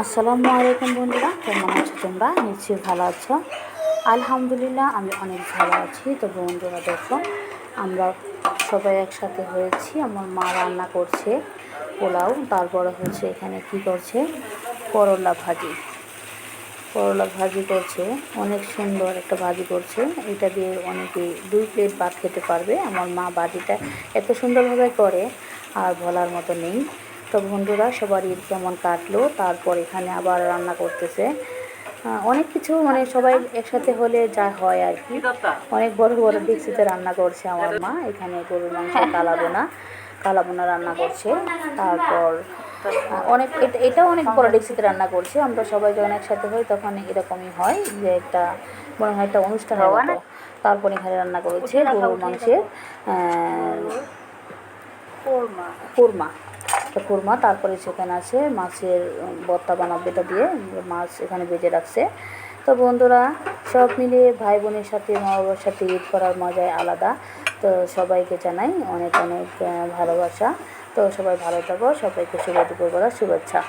আসসালামু আলাইকুম বন্ধুরা, কেমন আছো তোমরা? নিশ্চয়ই ভালো আছো। আলহামদুলিল্লাহ আমি অনেক ভালো আছি। তো বন্ধুরা দেখো, আমরা সবাই একসাথে হয়েছি। আমার মা রান্না করছে পোলাও, তারপরে হচ্ছে এখানে কি করছে, করলা ভাজি। করলা ভাজি করছে, অনেক সুন্দর একটা ভাজি করছে। এটা দিয়ে অনেকে 2 প্লেট ভাত খেতে পারবে। আমার মা ভাজিটা এত সুন্দরভাবে করে আর বলার মতো নেই। তো বন্ধুরা, সবার ঈদ কেমন কাটলো? তারপর এখানে আবার রান্না করতেছে অনেক কিছু, মানে সবাই একসাথে হলে যা হয় আর কি। অনেক বড় বড় ডেকচিতে রান্না করছে আমার মা। এখানে গরুর মাংস কালাবোনা রান্না করছে। তারপর অনেক এটাও অনেক বড় ডেকচিতে রান্না করছে। আমরা সবাই যখন একসাথে হই তখন এরকমই হয় যে একটা মনে হয় একটা অনুষ্ঠানের মতো। তারপর এখানে রান্না করেছে গরুর মাংসের কোরমা। কোরমা, তারপরে সেখানে আছে মাছের ভর্তা বানাবে, এটা দিয়ে মাছ এখানে ভেজে রাখছে। তো বন্ধুরা, সব মিলিয়ে ভাই বোনের সাথে মা বাবার সাথে ঈদ করার মজাই আলাদা। তো সবাইকে জানাই অনেক অনেক ভালোবাসা। তো সবাই ভালো থাকো, সবাইকে শুভ দুপুরবেলা শুভেচ্ছা।